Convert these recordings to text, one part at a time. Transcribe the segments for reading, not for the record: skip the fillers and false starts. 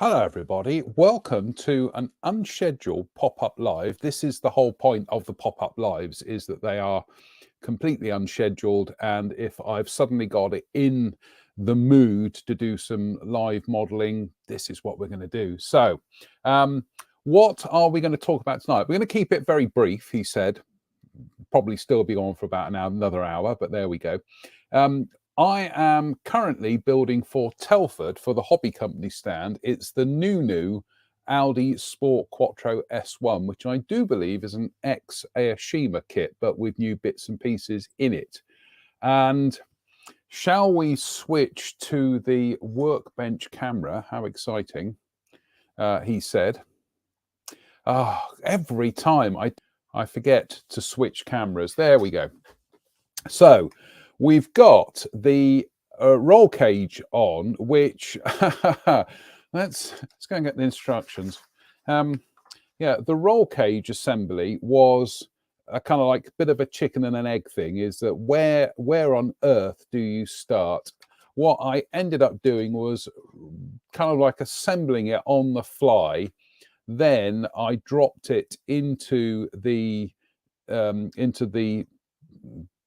Hello, everybody. Welcome to an unscheduled pop-up live. This is the whole point of the pop-up lives, is that they are completely unscheduled. And if I've suddenly got it in the mood to do some live modeling, this is what we're going to do. So what are we going to talk about tonight? We're going to keep it very brief, he said. Probably still be on for about another hour, but there we go. I am currently building for Telford for the hobby company stand. It's the new Audi Sport Quattro S1, which I do believe is an ex-Aoshima kit, but with new bits and pieces in it. And shall we switch to the workbench camera? How exciting, he said. Every time I forget to switch cameras. There we go. So we've got the roll cage on, which let's go and get the instructions. Yeah, the roll cage assembly was a kind of like a bit of a chicken and an egg thing. Is that where on earth do you start? What I ended up doing was kind of like assembling it on the fly. Then I dropped it into the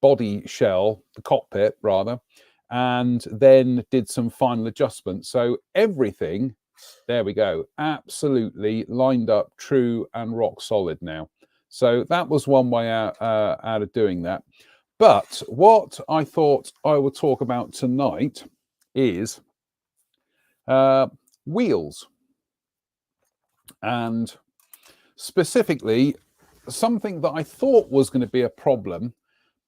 body shell, the cockpit rather, and then did some final adjustments. So everything, there we go, absolutely lined up, true and rock solid now. So that was one way out of doing that. But what I thought I would talk about tonight is wheels, and specifically something that I thought was going to be a problem,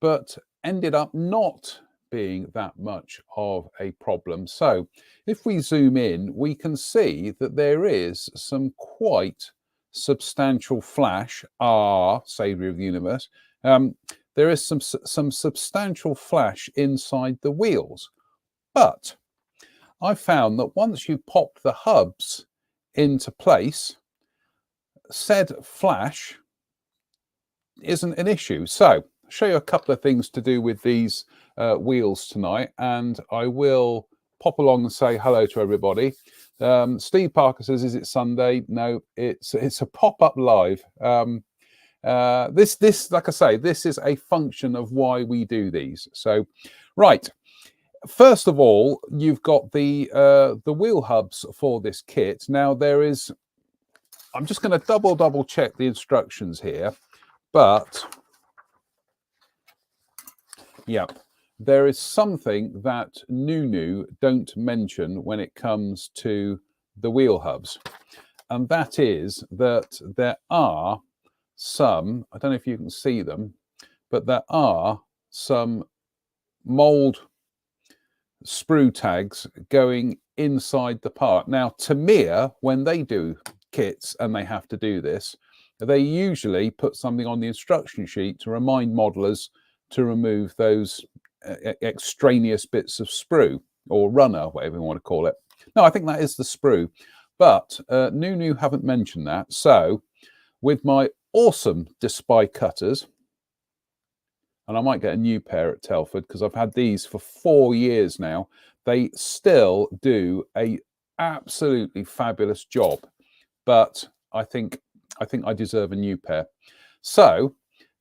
but ended up not being that much of a problem. So if we zoom in, we can see that there is some quite substantial flash, Saviour of the Universe. There is some substantial flash inside the wheels. But I found that once you pop the hubs into place, said flash isn't an issue. So I'll show you a couple of things to do with these wheels tonight, and I will pop along and say hello to everybody. Steve Parker says, is it Sunday? No, it's a pop-up live. This like I say, this is a function of why we do these. So right, first of all, you've got the wheel hubs for this kit. Now there is, I'm just going to double check the instructions here, but yeah, there is something that Nunu don't mention when it comes to the wheel hubs, and that is that there are some, I don't know if you can see them, but there are some mold sprue tags going inside the part. Now, Tamiya, when they do kits and they have to do this, they usually put something on the instruction sheet to remind modelers to remove those extraneous bits of sprue or runner, whatever you want to call it. No, I think that is the sprue, but Nunu haven't mentioned that. So with my awesome Despy cutters, and I might get a new pair at Telford because I've had these for 4 years now, they still do a absolutely fabulous job, but I think I deserve a new pair. So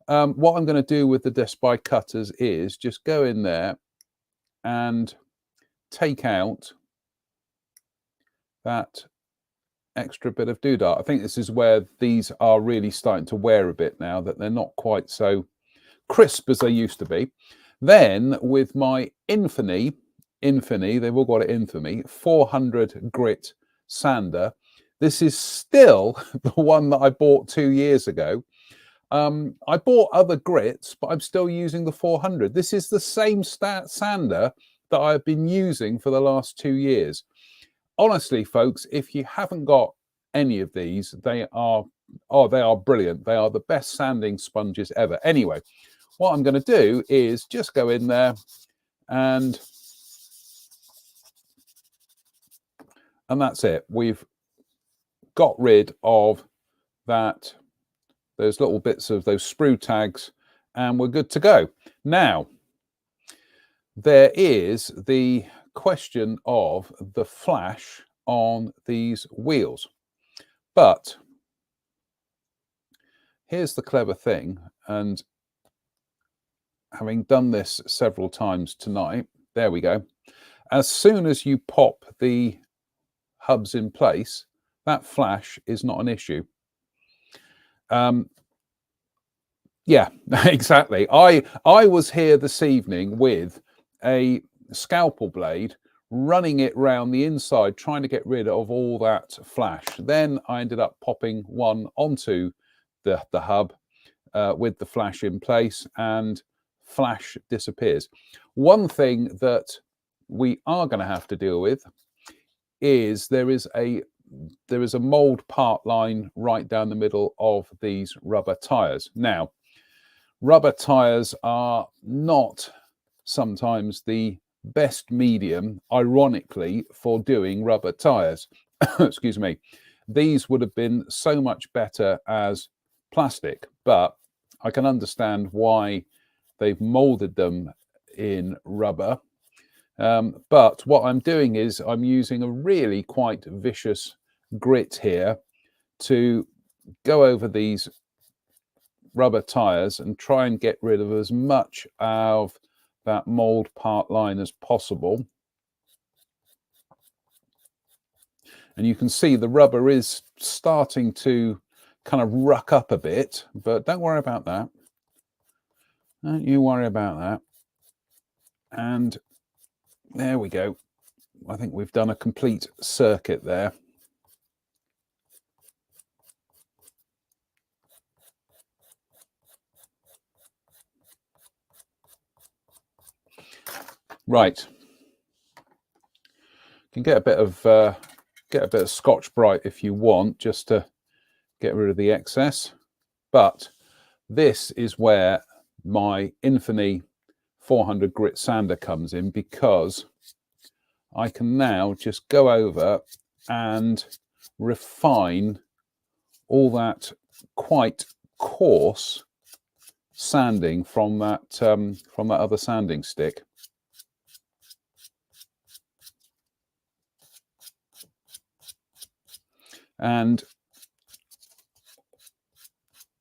what I'm going to do with the Despy cutters is just go in there and take out that extra bit of doodah. I think this is where these are really starting to wear a bit now, that they're not quite so crisp as they used to be. Then with my Infamy, they've all got it Infamy, 400 grit sander. This is still the one that I bought 2 years ago. I bought other grits, but I'm still using the 400. This is the same sander that I've been using for the last 2 years. Honestly, folks, if you haven't got any of these, they are brilliant. They are the best sanding sponges ever. Anyway, what I'm going to do is just go in there and that's it. We've got rid of that, those little bits of those sprue tags, and we're good to go. Now, there is the question of the flash on these wheels. But here's the clever thing, and having done this several times tonight, there we go. As soon as you pop the hubs in place, that flash is not an issue. Yeah, exactly. I was here this evening with a scalpel blade, running it round the inside, trying to get rid of all that flash. Then I ended up popping one onto the hub with the flash in place, and flash disappears. One thing that we are going to have to deal with is there is a mold part line right down the middle of these rubber tires. Now, rubber tires are not sometimes the best medium, ironically, for doing rubber tires. Excuse me. These would have been so much better as plastic, but I can understand why they've molded them in rubber. But what I'm doing is I'm using a really quite vicious grit here to go over these rubber tires and try and get rid of as much of that mold part line as possible. And you can see the rubber is starting to kind of ruck up a bit, but don't worry about that. Don't you worry about that. And there we go. I think we've done a complete circuit there. Right. You can get a bit of Scotch-Brite if you want, just to get rid of the excess. But this is where my Infinity 400 grit sander comes in, because I can now just go over and refine all that quite coarse sanding from that other sanding stick. And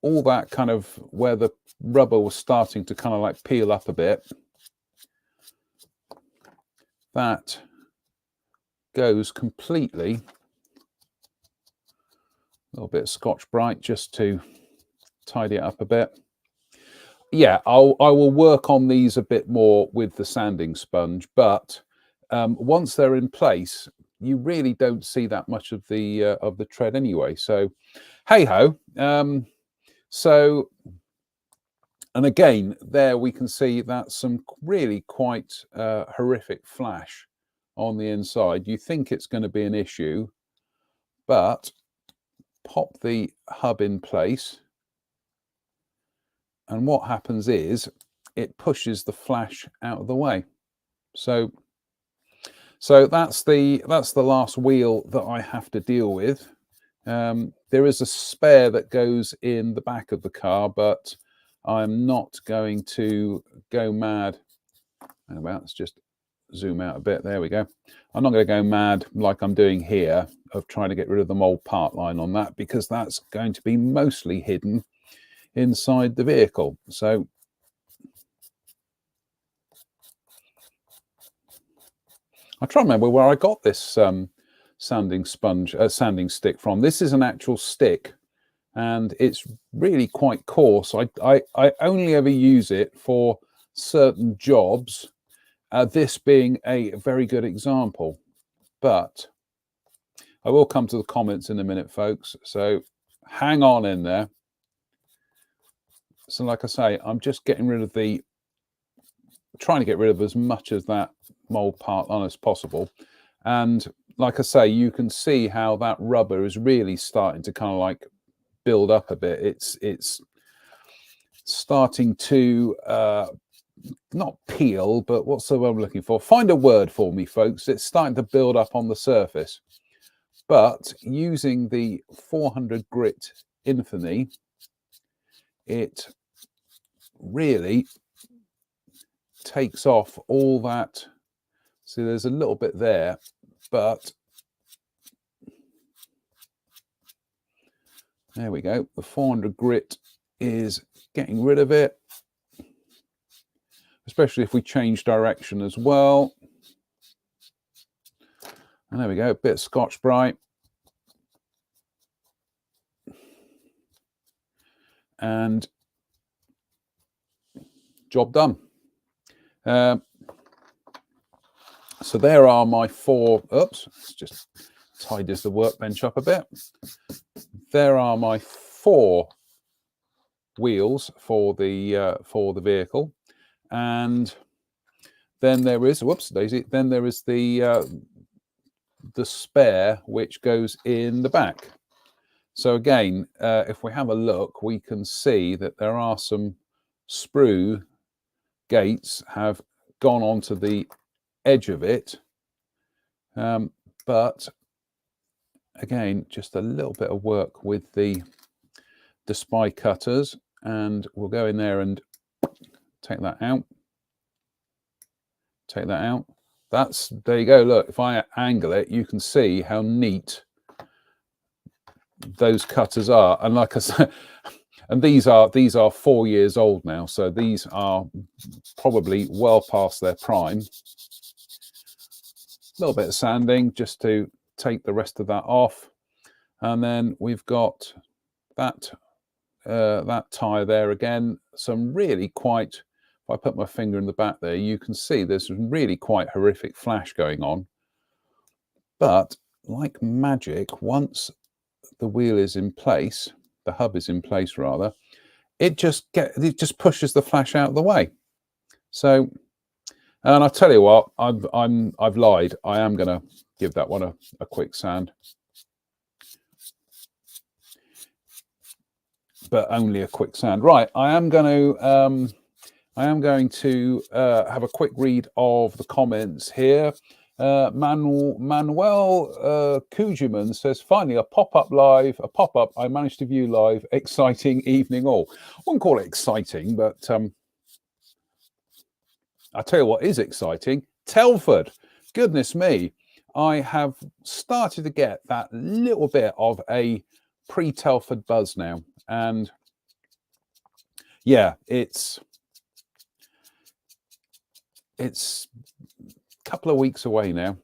all that kind of where the rubber was starting to kind of like peel up a bit, that goes completely. A little bit of Scotch-Brite just to tidy it up a bit. Yeah, I will work on these a bit more with the sanding sponge, but once they're in place, you really don't see that much of the tread anyway. So, hey ho. So, and again, there we can see that some really quite horrific flash on the inside. You think it's going to be an issue, but pop the hub in place, and what happens is it pushes the flash out of the way. So that's the last wheel that I have to deal with. There is a spare that goes in the back of the car, but I'm not going to go mad. Let's just zoom out a bit. There we go. I'm not going to go mad like I'm doing here of trying to get rid of the mold part line on that, because that's going to be mostly hidden inside the vehicle. So I try to remember where I got this sanding stick from. This is an actual stick, and it's really quite coarse. I only ever use it for certain jobs, this being a very good example. But I will come to the comments in a minute, folks, so hang on in there. So like I say, I'm just getting rid of trying to get rid of as much of that mold part on as possible. And like I say, you can see how that rubber is really starting to kind of like build up a bit. It's starting to not peel, but what's the word I'm looking for? Find a word for me, folks. It's starting to build up on the surface. But using the 400 grit Infinity, it really takes off all that. See, there's a little bit there, but There we go. The 400 grit is getting rid of it, especially if we change direction as well. And there we go, a bit of Scotch-Brite. And job done. So there are my 4, oops, let's just tidies the workbench up a bit. There are my 4 wheels for the vehicle, and then there is, whoops daisy, then there is the spare which goes in the back. So again, if we have a look, we can see that there are some sprue gates have gone onto the edge of it, but again, just a little bit of work with the spy cutters, and we'll go in there and take that out. Take that out. That's, there you go. Look, if I angle it, you can see how neat those cutters are. And like I said, and these are 4 years old now, so these are probably well past their prime. A little bit of sanding just to take the rest of that off, and then we've got that that tire there again. Some really quite, if I put my finger in the back there, you can see there's some really quite horrific flash going on. But like magic, once the wheel is in place, the hub is in place rather, it just pushes the flash out of the way. So, and I'll tell you what, I've lied. I am going to give that one a quick sand, but only a quick sand. Right, I am going to have a quick read of the comments here. Manuel Kujuman says, finally a pop-up I managed to view live. Exciting evening all. I wouldn't call it exciting, but I'll tell you what is exciting. Telford, goodness me, I have started to get that little bit of a pre-Telford buzz now, and yeah, it's a couple of weeks away now.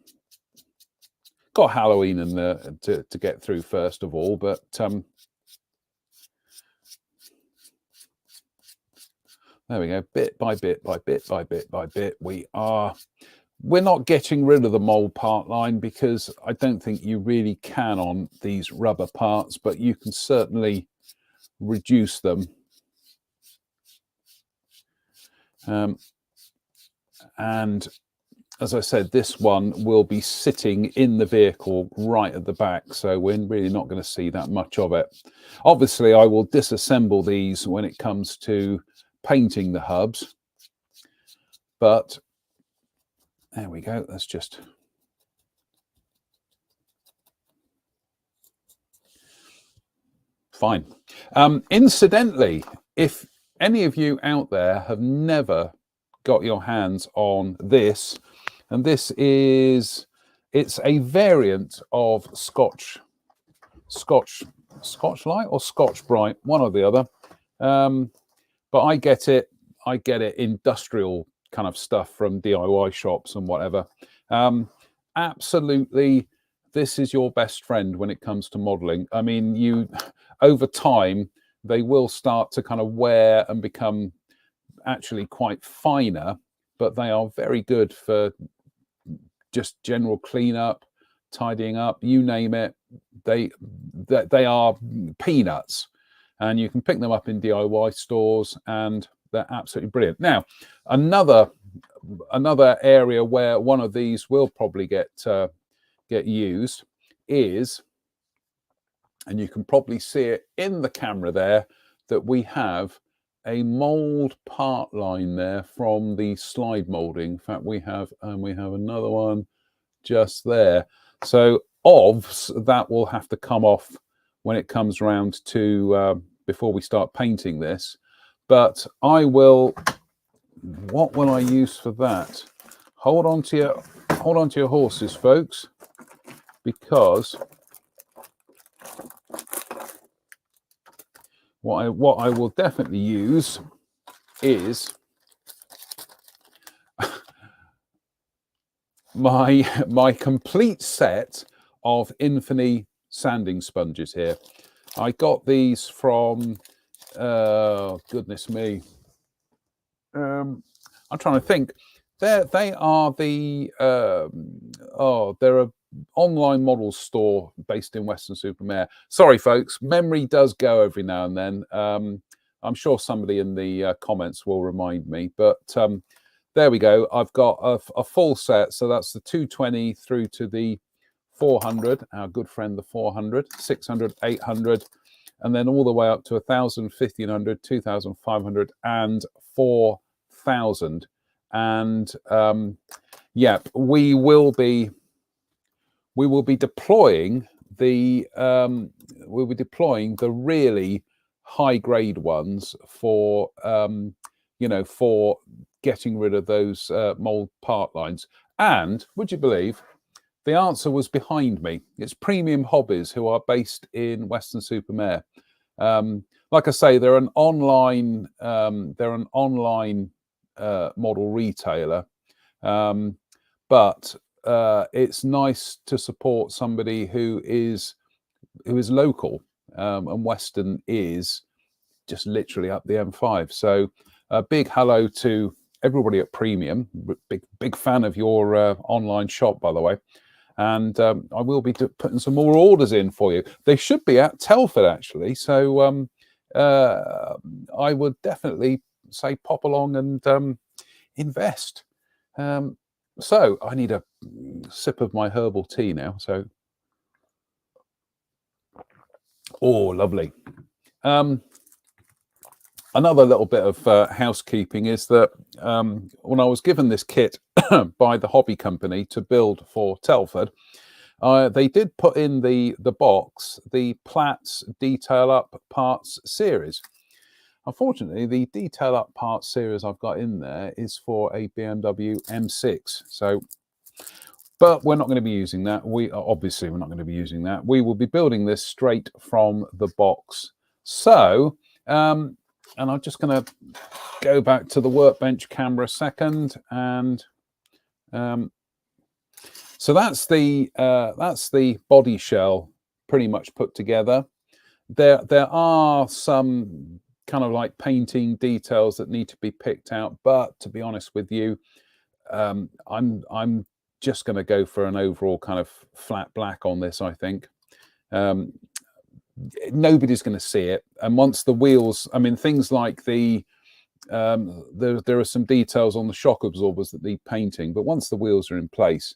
Got Halloween in there to get through first of all, but there we go. Bit by bit by bit by bit by bit, we're not getting rid of the mold part line, because I don't think you really can on these rubber parts, but you can certainly reduce them. And as I said, this one will be sitting in the vehicle right at the back, so we're really not going to see that much of it. Obviously, I will disassemble these when it comes to painting the hubs, but there we go. That's just fine. Incidentally, if any of you out there have never got your hands on this, and it's a variant of Scotch Light or Scotch-Brite, one or the other, but I get it industrial kind of stuff from DIY shops and whatever. Absolutely, this is your best friend when it comes to modeling. I mean, over time they will start to kind of wear and become actually quite finer, but they are very good for just general cleanup, tidying up, you name it. They are peanuts, and you can pick them up in DIY stores, and they're absolutely brilliant. Now, another area where one of these will probably get used is, and you can probably see it in the camera there, that we have a mold part line there from the slide molding. In fact, we have another one just there. So OVs that will have to come off when it comes around to before we start painting this. But I will. What will I use for that? Hold on to your horses, folks, because what I will definitely use is my complete set of Infinity sanding sponges here. I got these from goodness me. I'm trying to think. They are the they're a online model store based in Weston-super-Mare. Sorry, folks, memory does go every now and then. I'm sure somebody in the comments will remind me, but there we go. I've got a full set, so that's the 220 through to the 400, our good friend the 400, 600, 800, and then all the way up to 1,000, 1,500, 2,500, and 4,000. And yeah, we will be deploying the really high grade ones for for getting rid of those mold part lines. And would you believe the answer was behind me? It's Premium Hobbies, who are based in Weston-super-Mare. Like I say, they're an online model retailer, but it's nice to support somebody who is local, and Weston is just literally up the M5. So a big hello to everybody at Premium. Big fan of your online shop, by the way. And I will be putting some more orders in for you. They should be at Telford, actually. So I would definitely say pop along and invest. So I need a sip of my herbal tea now. So, oh, lovely. Another little bit of housekeeping is that when I was given this kit by the hobby company to build for Telford, they did put in the box the Platts Detail Up Parts series. Unfortunately, the Detail Up Parts series I've got in there is for a BMW M6. So, but we're not going to be using that. Obviously, we're not going to be using that. We will be building this straight from the box. So, and I'm just going to go back to the workbench camera a second, and so that's the body shell pretty much put together. There are some kind of like painting details that need to be picked out, but to be honest with you, I'm just going to go for an overall kind of flat black on this. I think nobody's going to see it, and once the wheels, I mean, things like the there are some details on the shock absorbers that need painting, but once the wheels are in place,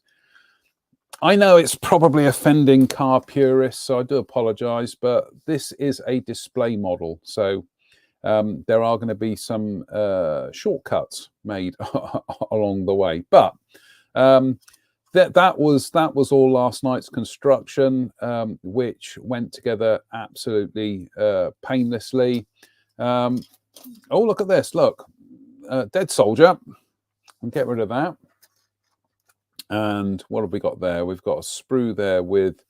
I know it's probably offending car purists, so I do apologize, but this is a display model, so there are going to be some shortcuts made along the way. But that was all last night's construction, which went together absolutely painlessly. Oh, look at this! Look, dead soldier. I'll get rid of that. And what have we got there? We've got a sprue there with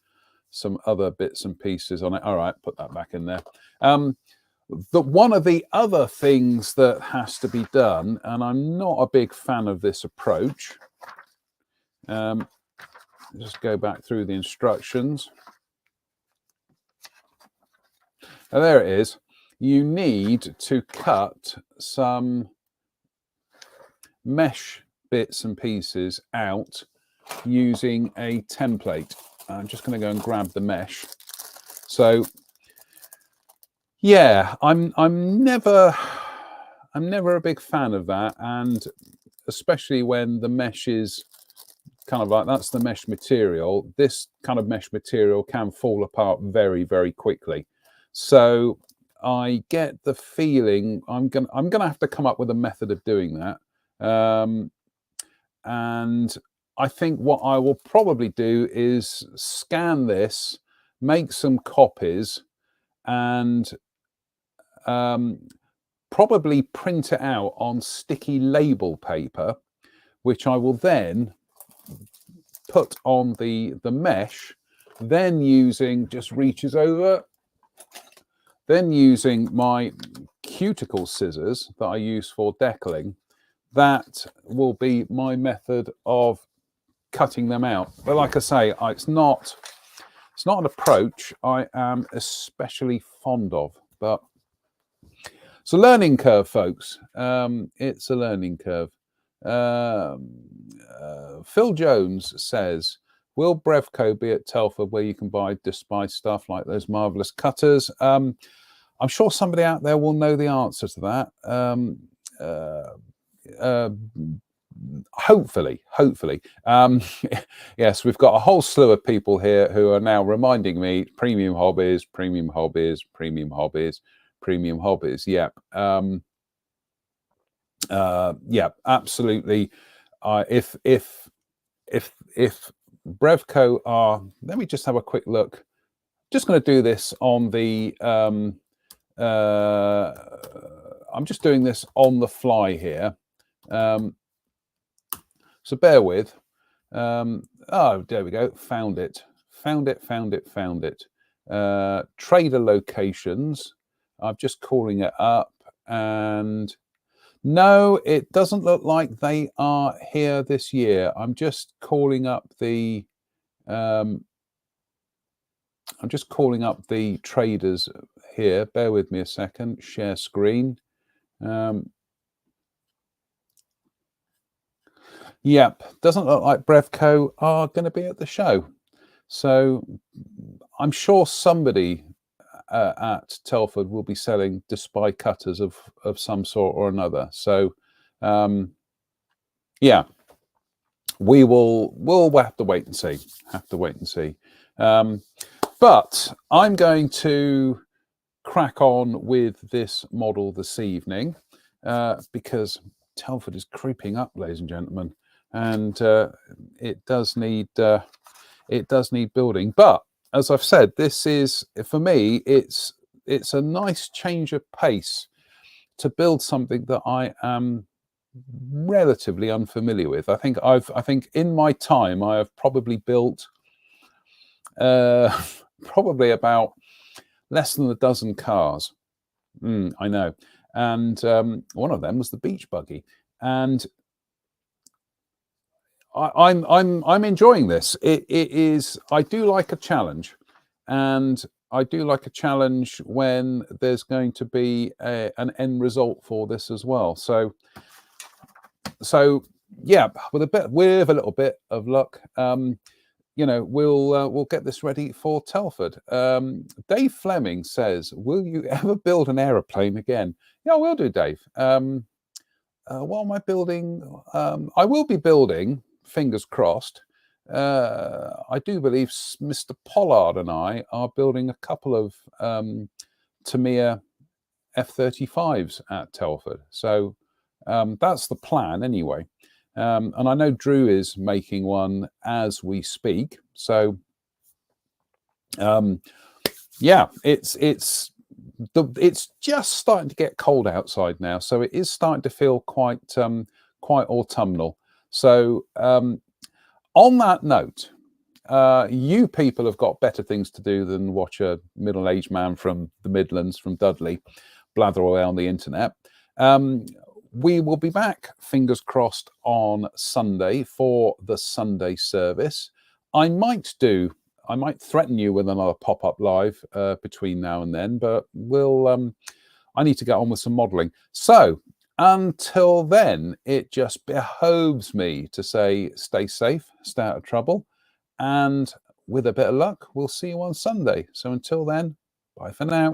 some other bits and pieces on it. All right, put that back in there. One of the other things that has to be done, and I'm not a big fan of this approach. Just go back through the instructions. Now, there it is. You need to cut some mesh bits and pieces out using a template. I'm just going to go and grab the mesh. So yeah, I'm never a big fan of that, and especially when the mesh is kind of like, that's the mesh material. This kind of mesh material can fall apart very, very quickly. So I get the feeling I'm gonna have to come up with a method of doing that. And I think what I will probably do is scan this, make some copies, and probably print it out on sticky label paper, which I will then put on the mesh, then using just reaches over then using my cuticle scissors that I use for decaling, that will be my method of cutting them out. But like I say, it's not an approach I am especially fond of, but it's a learning curve, folks. It's a learning curve. Phil Jones says, will Brevco be at Telford where you can buy despised stuff like those marvellous cutters? I'm sure somebody out there will know the answer to that. Hopefully. Yes, we've got a whole slew of people here who are now reminding me premium hobbies. Yep. Yeah, absolutely. If Brevco are, let me just have a quick look. Just going to do this on the I'm just doing this on the fly here, so bear with. Oh, there we go. Found it. Trader locations. I'm just calling it up, and no, it doesn't look like they are here this year. I'm just calling up the traders here. Bear with me a second. Share screen. Yep, doesn't look like Brevco are going to be at the show. So I'm sure somebody at Telford will be selling despite cutters of some sort or another. So yeah, we'll have to wait and see. But I'm going to crack on with this model this evening because Telford is creeping up, ladies and gentlemen, and it does need building. But as I've said, this is, for me, it's a nice change of pace to build something that I am relatively unfamiliar with. I think in my time I have probably built probably about less than a dozen cars. I know, and one of them was the beach buggy, and I'm enjoying this. It is. I do like a challenge, and I do like a challenge when there's going to be an end result for this as well. So yeah, with a little bit of luck, we'll get this ready for Telford. Dave Fleming says, "Will you ever build an aeroplane again?" Yeah, I will do, Dave. What am I building? I will be building. Fingers crossed. I do believe Mr. Pollard and I are building a couple of Tamiya F-35s at Telford. So that's the plan anyway. And I know Drew is making one as we speak. So yeah, it's just starting to get cold outside now, so it is starting to feel quite autumnal. So on that note, you people have got better things to do than watch a middle-aged man from the Midlands, from Dudley, blather away on the internet. We will be back, fingers crossed, on Sunday for the Sunday service. I might threaten you with another pop-up live between now and then, but I need to get on with some modelling. So until then, it just behoves me to say stay safe, stay out of trouble, and with a bit of luck, we'll see you on Sunday. So until then, bye for now.